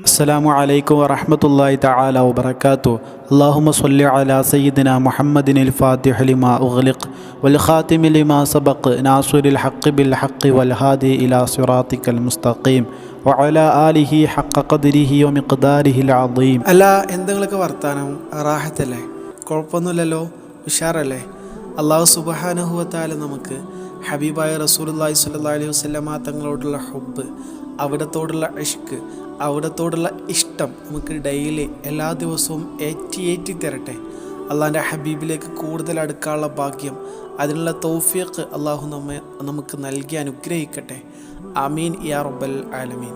അസ്സലാമു അലൈക്കും വറഹ്മത്തുള്ളാഹി തആല വബറകാതുഹു. അല്ലാഹുമ്മ സ്വല്ലി അലാ സയ്യിദിനാ മുഹമ്മദിനിൽ ഫാത്തിഹി ലിമാ ഉഗ്ലിഖ് വൽ ഖാതിമി ലിമാ സബഖ് നാസിറിൽ ഹഖ് ബിൽ ഹഖ് വൽ ഹാദി ഇലാ സിറാത്തിക്കൽ മുസ്തഖീം വഅലാ ആലിഹി ഹഖ ഖദ്രിഹി വമിഖ്ദാരിഹിൽ അദീം. അല്ല, എന്തെങ്കിലുമൊക്കെ വർത്താനം റാഹത്തല്ലേ? കുഴപ്പമൊന്നുമില്ലല്ലോ, ഉഷാറല്ലേ? അല്ലാഹു സുബ്ഹാനഹു വ തആല നമുക്ക് ഹബീബായ റസൂലുള്ളാഹി സ്വല്ലല്ലാഹി അലൈഹി വസല്ലമ തങ്ങളോടുള്ള ഹുബ്ബ്, അവിടത്തോടുള്ള ഇഷ്ക്, അവിടത്തോടുള്ള ഇഷ്ടം നമുക്ക് ഡെയിലി എല്ലാ ദിവസവും ഏറ്റി തരട്ടെ. അള്ളാഹിൻ്റെ ഹബീബിലേക്ക് കൂടുതൽ അടുക്കാനുള്ള ഭാഗ്യം, അതിനുള്ള തൗഫീഖ് അള്ളാഹു നമുക്ക് നൽകി അനുഗ്രഹിക്കട്ടെ. ആമീൻ യാ റബ്ബൽ ആലമീൻ.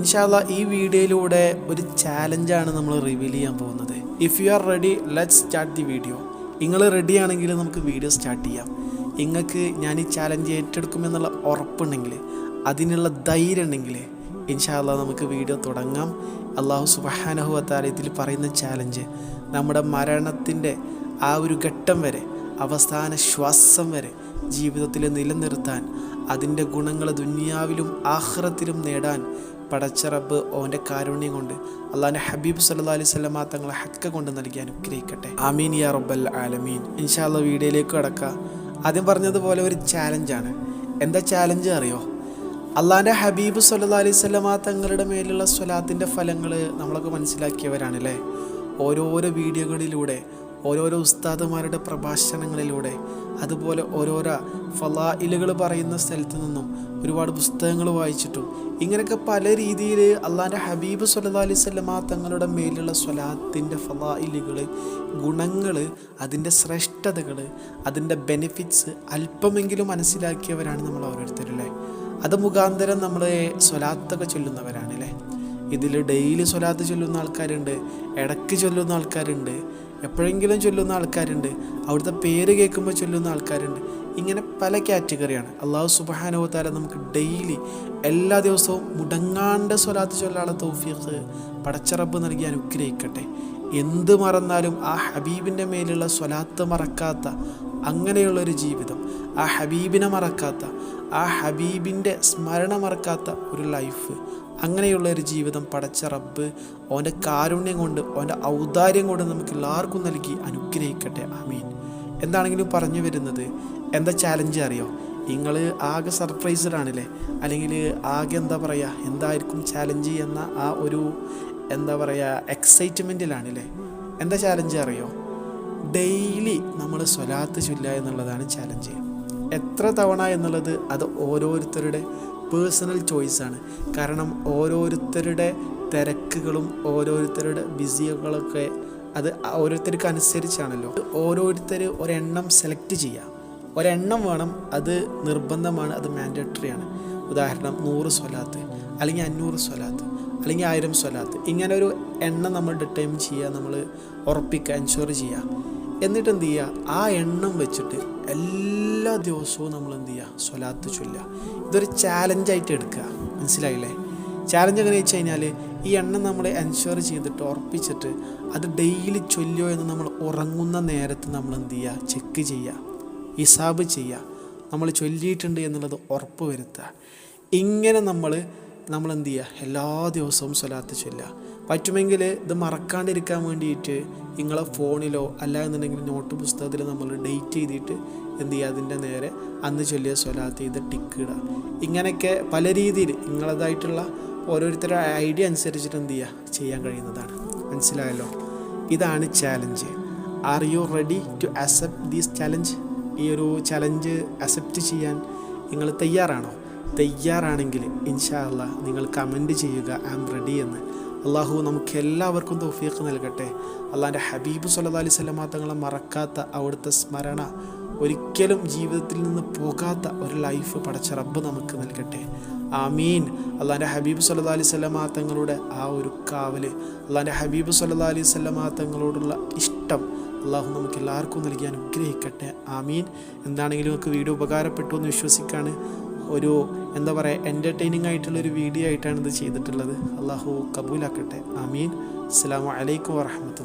ഇൻഷാ അല്ലാഹ് ഈ വീഡിയോയിലൂടെ ഒരു ചാലഞ്ചാണ് നമ്മൾ റിവീൽ ചെയ്യാൻ പോകുന്നത്. If you are ready, let's start the video. നിങ്ങൾ റെഡി ആണെങ്കിൽ നമുക്ക് വീഡിയോ സ്റ്റാർട്ട് ചെയ്യാം. നിങ്ങൾക്ക് ഞാൻ ഈ ചാലഞ്ച് ഏറ്റെടുക്കുമെന്നുള്ള ഉറപ്പുണ്ടെങ്കിൽ, അതിനുള്ള ധൈര്യം ഉണ്ടെങ്കിൽ ഇൻഷാ അല്ലാഹ് നമുക്ക് വീഡിയോ തുടങ്ങാം. അല്ലാഹു സുബ്ഹാനഹു വ തആല ഇതിൽ പറയുന്ന ചാലഞ്ച് നമ്മുടെ മരണത്തിൻ്റെ ആ ഒരു ഘട്ടം വരെ, അവസാന ശ്വാസം വരെ ജീവിതത്തിൽ നിലനിർത്താൻ, അതിൻ്റെ ഗുണങ്ങൾ ദുനിയാവിലും ആഖിറത്തിലും നേടാൻ പടച്ച റബ്ബ് ഓൻ്റെ കാരുണ്യം കൊണ്ട് അള്ളാഹിൻ്റെ ഹബീബ് സല്ലല്ലാഹു അലൈഹി വസല്ലമ തങ്ങളെ ഹക്ക കൊണ്ട് നൽകി അനുഗ്രഹിക്കട്ടെ. ആമീൻ യാ റബ്ബൽ ആലമീൻ. ഇൻഷാ അല്ലാഹ് വീഡിയോയിലേക്ക് കടക്കാം. ആദ്യം പറഞ്ഞതുപോലെ ഒരു ചാലഞ്ചാണ്. എന്താ ചാലഞ്ച് അറിയോ? അള്ളാഹിൻ്റെ ഹബീബ് സല്ലല്ലാഹു അലൈഹി വസല്ലമ തങ്ങളുടെ മേലുള്ള സ്വലാത്തിൻ്റെ ഫലങ്ങൾ നമ്മളൊക്കെ മനസ്സിലാക്കിയവരാണല്ലേ. ഓരോരോ വീഡിയോകളിലൂടെ, ഓരോരോ ഉസ്താദുമാരുടെ പ്രഭാഷണങ്ങളിലൂടെ, അതുപോലെ ഓരോരോ ഫളായിലുകൾ പറയുന്ന സ്ഥലത്ത് നിന്നും ഒരുപാട് പുസ്തകങ്ങൾ വായിച്ചിട്ടും ഇങ്ങനെയൊക്കെ പല രീതിയിൽ അള്ളാഹിൻ്റെ ഹബീബ് സല്ലല്ലാഹു അലൈഹി വസല്ലമ തങ്ങളുടെ മേലുള്ള സ്വലാത്തിൻ്റെ ഫളായിലുകൾ, ഗുണങ്ങൾ, അതിൻ്റെ ശ്രേഷ്ഠതകൾ, അതിൻ്റെ ബെനിഫിറ്റ്സ് അല്പമെങ്കിലും മനസ്സിലാക്കിയവരാണ് നമ്മൾ ഓരോരുത്തരല്ലേ. അത് മുഖാന്തരം നമ്മൾ സ്വലാത്തൊക്കെ ചൊല്ലുന്നവരാണല്ലേ. ഇതിൽ ഡെയിലി സ്വലാത്ത് ചൊല്ലുന്ന ആൾക്കാരുണ്ട്, ഇടയ്ക്ക് ചൊല്ലുന്ന ആൾക്കാരുണ്ട്, എപ്പോഴെങ്കിലും ചൊല്ലുന്ന ആൾക്കാരുണ്ട്, അവിടുത്തെ പേര് കേൾക്കുമ്പോൾ ചൊല്ലുന്ന ആൾക്കാരുണ്ട്. ഇങ്ങനെ പല കാറ്റഗറിയാണ്. അല്ലാഹു സുബ്ഹാനഹു വ തആല നമുക്ക് ഡെയിലി എല്ലാ ദിവസവും മുടങ്ങാണ്ട് സ്വലാത്ത് ചൊല്ലാനുള്ള തൗഫീഖ് പടച്ച റബ്ബ് നൽകി അനുഗ്രഹിക്കട്ടെ. എന്ത് മറന്നാലും ആ ഹബീബിൻ്റെ മേലുള്ള സ്വലാത്ത് മറക്കാത്ത അങ്ങനെയുള്ളൊരു ജീവിതം, ആ ഹബീബിനെ മറക്കാത്ത, ആ ഹബീബിൻ്റെ സ്മരണ മറക്കാത്ത ഒരു ലൈഫ്, അങ്ങനെയുള്ളൊരു ജീവിതം പടച്ച റബ്ബ് ഓൻ്റെ കാരുണ്യം കൊണ്ട്, ഓൻ്റെ ഔദാര്യം കൊണ്ട് നമുക്ക് എല്ലാവർക്കും നൽകി അനുഗ്രഹിക്കട്ടെ. ആമീൻ. എന്താണെങ്കിലും പറഞ്ഞു വരുന്നത്, എന്താ ചാലഞ്ച് അറിയോ? നിങ്ങൾ ആകെ സർപ്രൈസ്ഡാണല്ലേ, അല്ലെങ്കിൽ ആകെ എന്താ പറയുക, എന്തായിരിക്കും ചാലഞ്ച് എന്ന ആ ഒരു എന്താ പറയുക എക്സൈറ്റ്മെൻറ്റിലാണല്ലേ. എന്താ ചാലഞ്ച് അറിയോ? ഡെയിലി നമ്മൾ സ്വലാത്ത് ചൊല്ലുക എന്നുള്ളതാണ് ചാലഞ്ച്. എത്ര തവണ എന്നുള്ളത് അത് ഓരോരുത്തരുടെ പേഴ്സണൽ ചോയ്സാണ്. കാരണം ഓരോരുത്തരുടെ തിരക്കുകളും ഓരോരുത്തരുടെ ബിസികളൊക്കെ അത് ഓരോരുത്തർക്ക് അനുസരിച്ചാണല്ലോ. ഓരോരുത്തർ ഒരെണ്ണം സെലക്ട് ചെയ്യുക, ഒരെണ്ണം വേണം, അത് നിർബന്ധമാണ്, അത് മാൻഡേറ്ററിയാണ്. ഉദാഹരണം 100 സ്വലാത്ത്, അല്ലെങ്കിൽ 500 സ്വലാത്ത്, അല്ലെങ്കിൽ 1000 സ്വലാത്ത്, ഇങ്ങനെ ഒരു എണ്ണം നമ്മൾ ഡിറ്റർമിൻ ചെയ്യുക, നമ്മൾ ഉറപ്പിക്കുക, എൻഷുർ ചെയ്യുക. എന്നിട്ട് എന്ത് ചെയ്യുക? ആ എണ്ണം വെച്ചിട്ട് എല്ലാ ദിവസവും നമ്മൾ എന്ത് ചെയ്യുക? സ്വലാത്ത് ചൊല്ലുക. ഇതൊരു ചാലഞ്ചായിട്ട് എടുക്കുക. മനസ്സിലായില്ലേ? ചാലഞ്ച് എങ്ങനെ വെച്ച് കഴിഞ്ഞാൽ, ഈ എണ്ണം നമ്മൾ എൻഷുർ ചെയ്തിട്ട് ഉറപ്പിച്ചിട്ട് അത് ഡെയിലി ചൊല്ലുമോ എന്ന് നമ്മൾ ഉറങ്ങുന്ന നേരത്ത് നമ്മൾ എന്ത് ചെയ്യുക? ചെക്ക് ചെയ്യുക, ഹിസാബ് ചെയ്യുക, നമ്മൾ ചൊല്ലിയിട്ടുണ്ട് എന്നുള്ളത് ഉറപ്പ് വരുത്തുക. ഇങ്ങനെ നമ്മൾ എന്ത് ചെയ്യുക? എല്ലാ ദിവസവും സ്വലാത്ത് ചൊല്ലുക. പറ്റുമെങ്കിൽ ഇത് മറക്കാണ്ടിരിക്കാൻ വേണ്ടിയിട്ട് നിങ്ങളെ ഫോണിലോ അല്ല എന്നുണ്ടെങ്കിൽ നോട്ട് പുസ്തകത്തിൽ നമ്മൾ ഡേറ്റ് ചെയ്തിട്ട് എന്ത് ചെയ്യുക? അതിൻ്റെ നേരെ അന്ന് ചൊല്ലിയ സ്വലാത്ത് ചെയ്ത് ടിക്ക് ഇടുക. ഇങ്ങനെയൊക്കെ പല രീതിയിൽ നിങ്ങളതായിട്ടുള്ള ഓരോരുത്തരുടെ ഐഡിയ അനുസരിച്ചിട്ട് എന്ത് ചെയ്യുക? ചെയ്യാൻ കഴിയുന്നതാണ്. മനസ്സിലായല്ലോ? ഇതാണ് challenge. Are you ready to accept these challenge? ഈ ഒരു ചലഞ്ച് അക്സെപ്റ്റ് ചെയ്യാൻ നിങ്ങൾ തയ്യാറാണോ? തയ്യാറാണെങ്കിൽ ഇൻഷാ അല്ലാഹ് നിങ്ങൾ കമൻറ്റ് ചെയ്യുക ഐ ആം റെഡി എന്ന്. അള്ളാഹു നമുക്ക് എല്ലാവർക്കും തൗഫീഖ് നൽകട്ടെ. അള്ളാഹിൻ്റെ ഹബീബ് സല്ലല്ലാഹു അലൈഹി വസല്ലമ തങ്ങളെ മറക്കാത്ത, അവിടുത്തെ സ്മരണ ഒരിക്കലും ജീവിതത്തിൽ നിന്ന് പോകാത്ത ഒരു ലൈഫ് പടച്ച റബ്ബ് നമുക്ക് നൽകട്ടെ. ആമീൻ. അള്ളാഹിൻ്റെ ഹബീബ് സല്ലല്ലാഹു അലൈഹി വസല്ലമ തങ്ങളുടെ ആ ഒരു കാവല്, അള്ളാഹിൻ്റെ ഹബീബ് സല്ലല്ലാഹു അലൈഹി വസല്ലമ തങ്ങളോടുള്ള ഇഷ്ടം അള്ളാഹു നമുക്ക് എല്ലാവർക്കും നൽകി അനുഗ്രഹിക്കട്ടെ. ആമീൻ. എന്താണെങ്കിലും നമുക്ക് വീഡിയോ ഉപകാരപ്പെട്ടു എന്ന് വിശ്വസിക്കുകയാണ്. ഒരു എന്താ പറയുക എൻ്റർടൈനിങ് ആയിട്ടുള്ളൊരു വീഡിയോ ആയിട്ടാണ് ഇത് ചെയ്തിട്ടുള്ളത്. അള്ളാഹു കബൂലാക്കട്ടെ. ആമീൻ. അസ്സലാമു അലൈക്കും വറഹ്മത്തുള്ളാഹി.